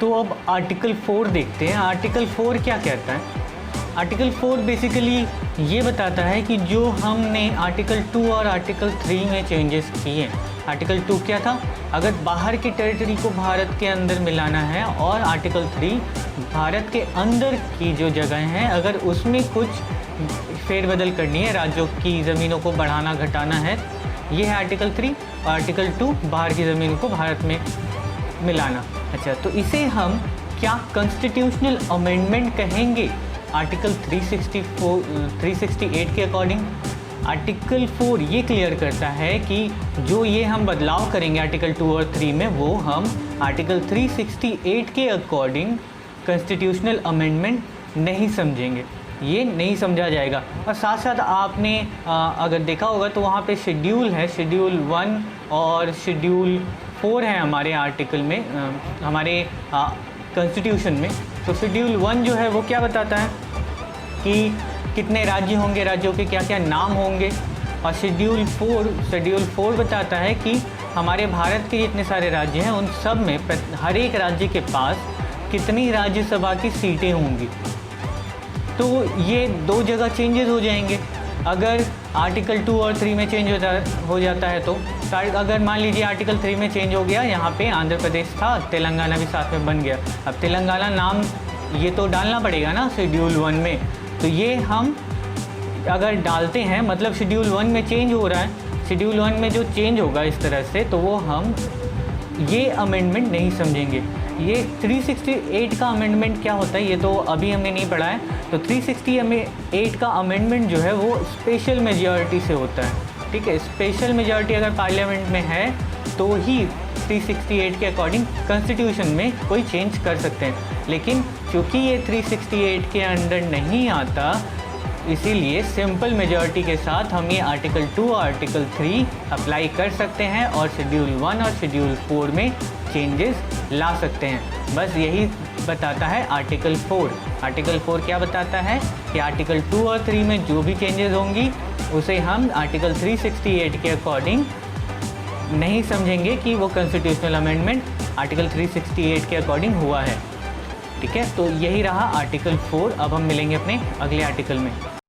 तो अब आर्टिकल 4 देखते हैं। आर्टिकल 4 क्या कहता है? आर्टिकल 4 बेसिकली ये बताता है कि जो हमने आर्टिकल 2 और आर्टिकल 3 में चेंजेस किए। आर्टिकल 2 क्या था? अगर बाहर की टेरिटरी को भारत के अंदर मिलाना है, और आर्टिकल 3 भारत के अंदर की जो जगह हैं अगर उसमें कुछ फेरबदल करनी है, राज्यों की ज़मीनों को बढ़ाना घटाना है, ये है आर्टिकल 3। और आर्टिकल 2 बाहर की ज़मीनों को भारत में मिलाना। अच्छा, तो इसे हम क्या कॉन्स्टिट्यूशनल अमेंडमेंट कहेंगे आर्टिकल 368 के अकॉर्डिंग? आर्टिकल 4 ये क्लियर करता है कि जो ये हम बदलाव करेंगे आर्टिकल 2 और 3 में, वो हम आर्टिकल 368 के अकॉर्डिंग कॉन्स्टिट्यूशनल अमेंडमेंट नहीं समझेंगे, ये नहीं समझा जाएगा। और साथ साथ आपने अगर देखा होगा तो वहाँ पे शेड्यूल है, शेड्यूल 1 और शेड्यूल 4 है हमारे आर्टिकल में, हमारे कॉन्स्टिट्यूशन में। तो शेड्यूल 1 जो है वो क्या बताता है कि कितने राज्य होंगे, राज्यों के क्या क्या नाम होंगे। और शेड्यूल 4 बताता है कि हमारे भारत के जितने सारे राज्य हैं उन सब में हर एक राज्य के पास कितनी राज्यसभा की सीटें होंगी। तो ये दो जगह चेंजेस हो जाएंगे अगर आर्टिकल 2 और 3 में चेंज हो जाता है। तो अगर मान लीजिए आर्टिकल 3 में चेंज हो गया, यहाँ पे आंध्र प्रदेश था, तेलंगाना भी साथ में बन गया। अब तेलंगाना नाम ये तो डालना पड़ेगा ना शेड्यूल 1 में, तो ये हम अगर डालते हैं मतलब शेड्यूल 1 में चेंज हो रहा है, शेड्यूल 1 में जो चेंज होगा इस तरह से, तो वो हम ये अमेंडमेंट नहीं समझेंगे। ये 368 का अमेंडमेंट क्या होता है ये तो अभी हमने नहीं पढ़ा है। तो 368 का अमेंडमेंट जो है वो स्पेशल मेजॉरिटी से होता है, ठीक है। स्पेशल मेजॉरिटी अगर पार्लियामेंट में है तो ही 368 के अकॉर्डिंग कॉन्स्टिट्यूशन में कोई चेंज कर सकते हैं। लेकिन क्योंकि ये 368 के अंडर नहीं आता, इसीलिए सिंपल मेजॉरिटी के साथ हम ये आर्टिकल 2 और आर्टिकल 3 अप्लाई कर सकते हैं और शेड्यूल 1 और शेड्यूल 4 में चेंजेस ला सकते हैं। बस यही बताता है आर्टिकल 4। आर्टिकल 4 क्या बताता है कि आर्टिकल 2 और 3 में जो भी चेंजेस होंगी उसे हम आर्टिकल 368 के अकॉर्डिंग नहीं समझेंगे कि वो कॉन्स्टिट्यूशनल अमेंडमेंट आर्टिकल 368 के अकॉर्डिंग हुआ है, ठीक है। तो यही रहा आर्टिकल 4। अब हम मिलेंगे अपने अगले आर्टिकल में।